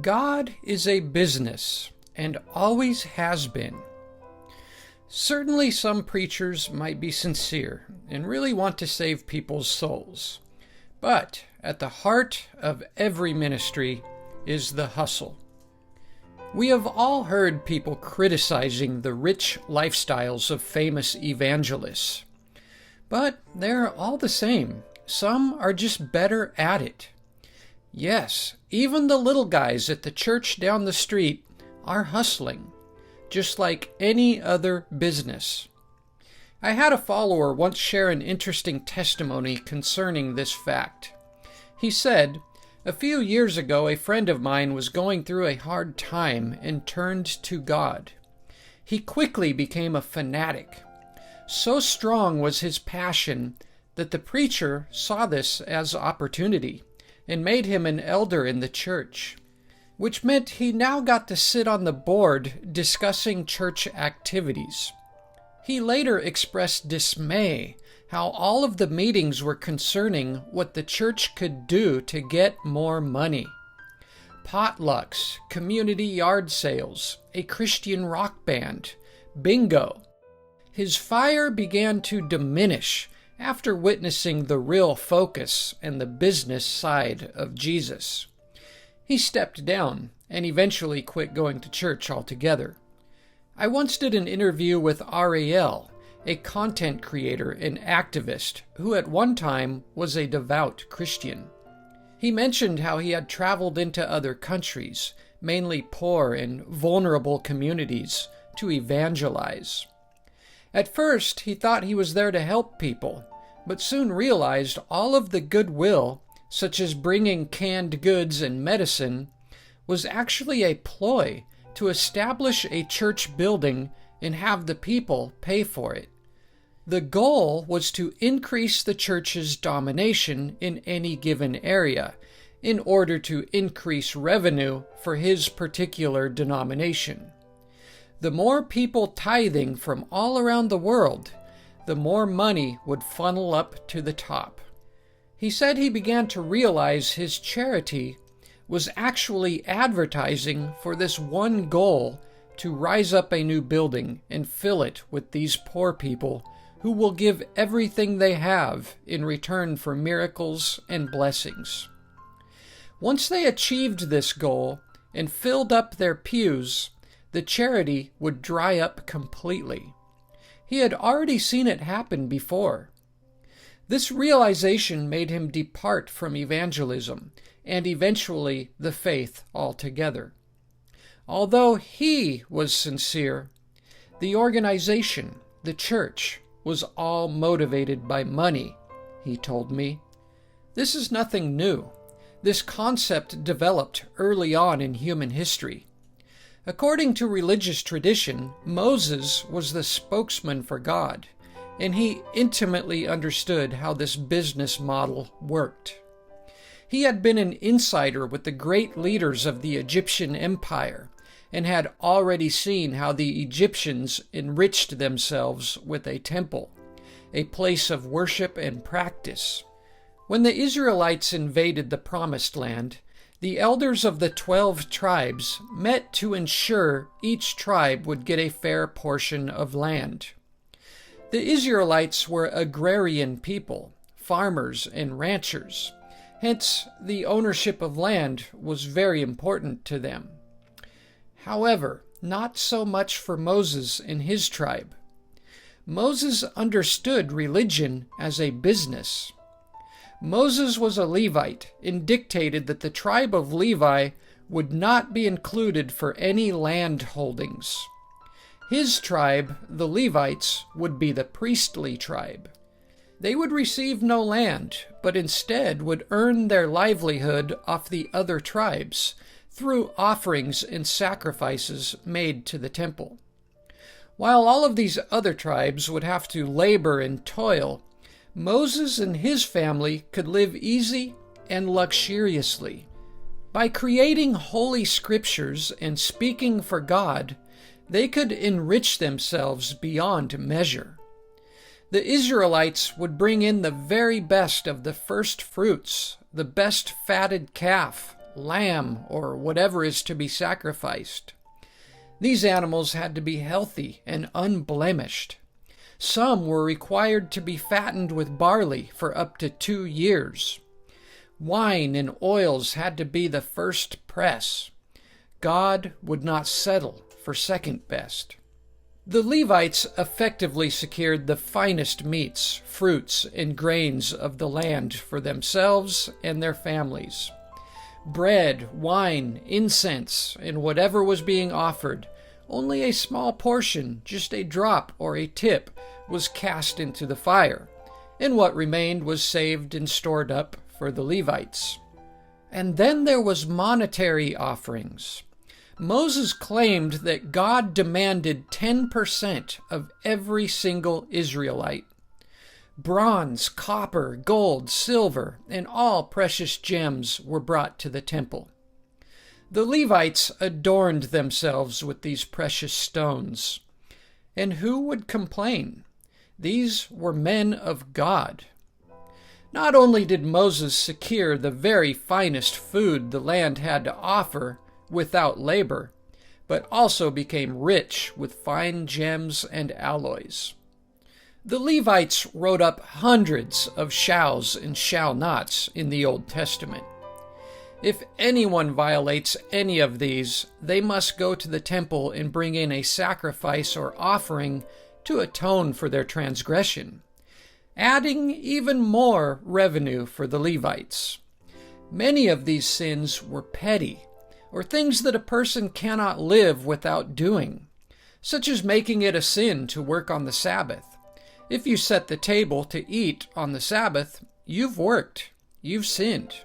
God is a business, and always has been. Certainly some preachers might be sincere and really want to save people's souls. But at the heart of every ministry is the hustle. We have all heard people criticizing the rich lifestyles of famous evangelists. But they're all the same. Some are just better at it. Yes, even the little guys at the church down the street are hustling, just like any other business. I had a follower once share an interesting testimony concerning this fact. He said, "A few years ago, a friend of mine was going through a hard time and turned to God. He quickly became a fanatic. So strong was his passion that the preacher saw this as opportunity and made him an elder in the church, which meant he now got to sit on the board discussing church activities. He later expressed dismay how all of the meetings were concerning what the church could do to get more money. Potlucks, community yard sales, a Christian rock band, bingo. His fire began to diminish after witnessing the real focus and the business side of Jesus. He stepped down and eventually quit going to church altogether. I once did an interview with Ariel, a content creator and activist who at one time was a devout Christian. He mentioned how he had traveled into other countries, mainly poor and vulnerable communities, to evangelize. At first, he thought he was there to help people, but soon realized all of the goodwill, such as bringing canned goods and medicine, was actually a ploy to establish a church building and have the people pay for it. The goal was to increase the church's domination in any given area in order to increase revenue for his particular denomination. The more people tithing from all around the world, the more money would funnel up to the top. He said he began to realize his charity was actually advertising for this one goal to rise up a new building and fill it with these poor people who will give everything they have in return for miracles and blessings. Once they achieved this goal and filled up their pews, the charity would dry up completely. He had already seen it happen before. This realization made him depart from evangelism and eventually the faith altogether. Although he was sincere, the organization, the church, was all motivated by money, he told me. This is nothing new. This concept developed early on in human history. According to religious tradition, Moses was the spokesman for God, and he intimately understood how this business model worked. He had been an insider with the great leaders of the Egyptian Empire and had already seen how the Egyptians enriched themselves with a temple, a place of worship and practice. When the Israelites invaded the Promised Land, the elders of the 12 tribes met to ensure each tribe would get a fair portion of land. The Israelites were agrarian people, farmers and ranchers. Hence, the ownership of land was very important to them. However, not so much for Moses and his tribe. Moses understood religion as a business. Moses was a Levite and dictated that the tribe of Levi would not be included for any land holdings. His tribe, the Levites, would be the priestly tribe. They would receive no land, but instead would earn their livelihood off the other tribes through offerings and sacrifices made to the temple. While all of these other tribes would have to labor and toil, Moses and his family could live easy and luxuriously. By creating holy scriptures and speaking for God, they could enrich themselves beyond measure. The Israelites would bring in the very best of the first fruits, the best fatted calf, lamb, or whatever is to be sacrificed. These animals had to be healthy and unblemished. Some were required to be fattened with barley for up to 2 years. Wine and oils had to be the first press. God would not settle for second best. The Levites effectively secured the finest meats, fruits, and grains of the land for themselves and their families. Bread, wine, incense, and whatever was being offered, only a small portion, just a drop or a tip, was cast into the fire, and what remained was saved and stored up for the Levites. And then there was monetary offerings. Moses claimed that God demanded 10% of every single Israelite. Bronze, copper, gold, silver, and all precious gems were brought to the temple. The Levites adorned themselves with these precious stones. And who would complain? These were men of God. Not only did Moses secure the very finest food the land had to offer without labor, but also became rich with fine gems and alloys. The Levites wrote up hundreds of shalls and shall nots in the Old Testament. If anyone violates any of these, they must go to the temple and bring in a sacrifice or offering to atone for their transgression, adding even more revenue for the Levites. Many of these sins were petty, or things that a person cannot live without doing, such as making it a sin to work on the Sabbath. If you set the table to eat on the Sabbath, you've worked, you've sinned.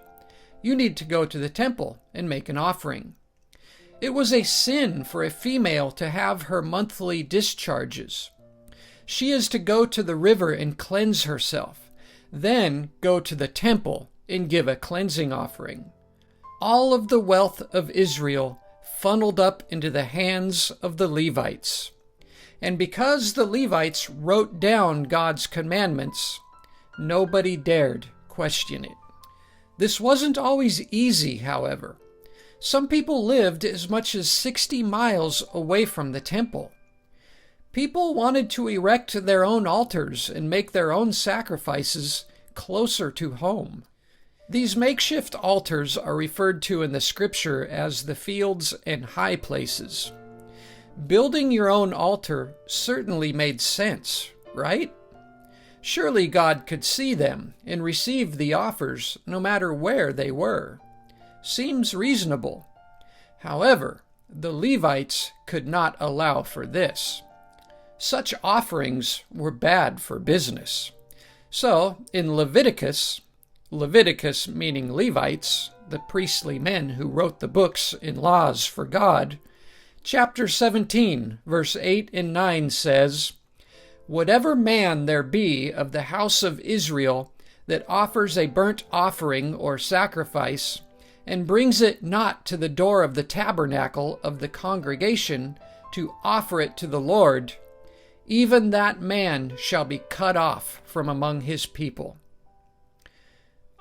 You need to go to the temple and make an offering. It was a sin for a female to have her monthly discharges. She is to go to the river and cleanse herself, then go to the temple and give a cleansing offering. All of the wealth of Israel funneled up into the hands of the Levites. And because the Levites wrote down God's commandments, nobody dared question it. This wasn't always easy, however. Some people lived as much as 60 miles away from the temple. People wanted to erect their own altars and make their own sacrifices closer to home. These makeshift altars are referred to in the scripture as the fields and high places. Building your own altar certainly made sense, right? Surely God could see them and receive the offers no matter where they were. Seems reasonable. However, the Levites could not allow for this. Such offerings were bad for business. So, in Leviticus meaning Levites, the priestly men who wrote the books and laws for God, chapter 17, verse 8 and 9 says, "Whatever man there be of the house of Israel that offers a burnt offering or sacrifice, and brings it not to the door of the tabernacle of the congregation to offer it to the Lord, even that man shall be cut off from among his people."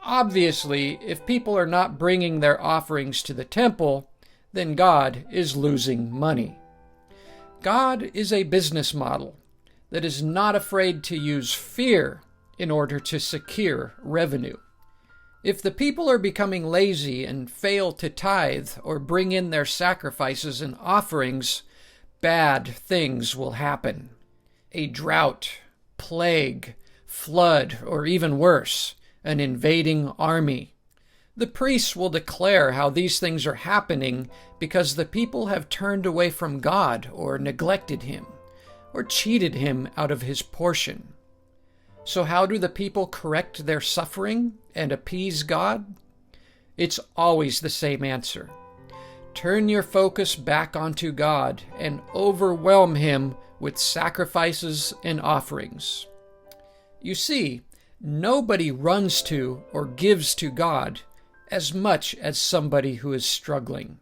Obviously, if people are not bringing their offerings to the temple, then God is losing money. God is a business model that is not afraid to use fear in order to secure revenue. If the people are becoming lazy and fail to tithe or bring in their sacrifices and offerings, bad things will happen. A drought, plague, flood, or even worse, an invading army. The priests will declare how these things are happening because the people have turned away from God or neglected Him, or cheated Him out of His portion. So how do the people correct their suffering and appease God? It's always the same answer. Turn your focus back onto God and overwhelm Him with sacrifices and offerings. You see, nobody runs to or gives to God as much as somebody who is struggling.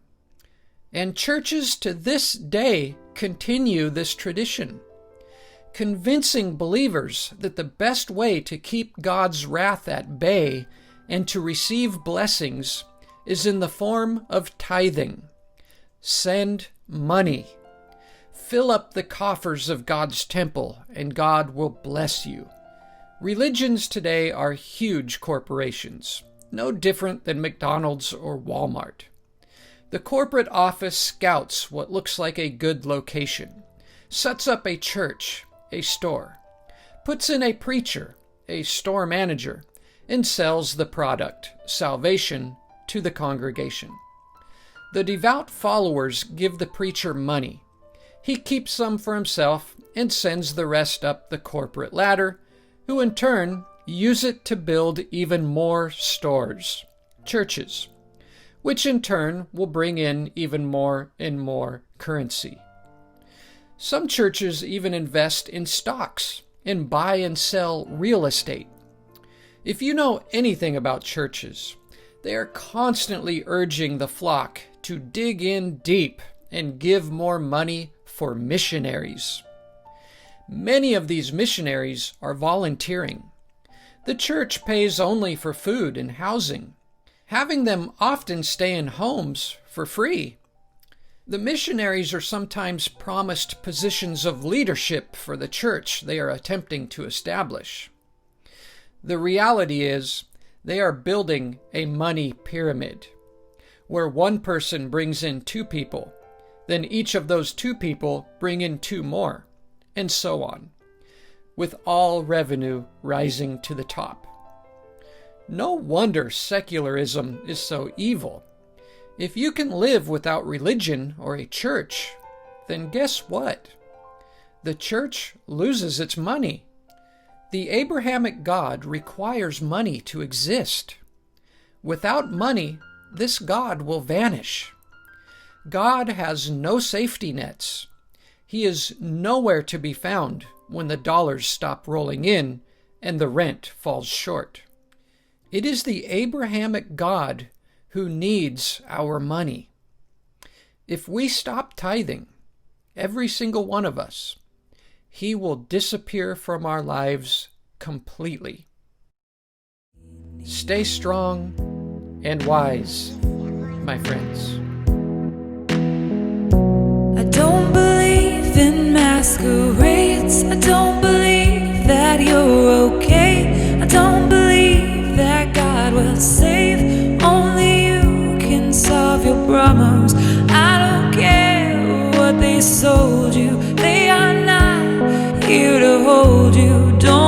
And churches to this day continue this tradition, convincing believers that the best way to keep God's wrath at bay and to receive blessings is in the form of tithing. Send money. Fill up the coffers of God's temple, and God will bless you. Religions today are huge corporations, no different than McDonald's or Walmart. The corporate office scouts what looks like a good location, sets up a church, a store, puts in a preacher, a store manager, and sells the product, salvation, to the congregation. The devout followers give the preacher money. He keeps some for himself and sends the rest up the corporate ladder, who in turn use it to build even more stores, churches, which in turn will bring in even more and more currency. Some churches even invest in stocks and buy and sell real estate. If you know anything about churches, they are constantly urging the flock to dig in deep and give more money for missionaries. Many of these missionaries are volunteering. The church pays only for food and housing, having them often stay in homes for free. The missionaries are sometimes promised positions of leadership for the church they are attempting to establish. The reality is, they are building a money pyramid, where one person brings in 2 people, then each of those 2 people bring in 2 more, and so on, with all revenue rising to the top. No wonder secularism is so evil. If you can live without religion or a church, then guess what? The church loses its money. The Abrahamic God requires money to exist. Without money, this God will vanish. God has no safety nets. He is nowhere to be found when the dollars stop rolling in and the rent falls short. It is the Abrahamic God who needs our money. If we stop tithing, every single one of us, He will disappear from our lives completely. Stay strong and wise, my friends. I don't believe in masquerades. I don't believe that you're okay. I don't believe that God will save. Only you can solve your problems. I don't care what they sold you. They are not here to hold you. Don't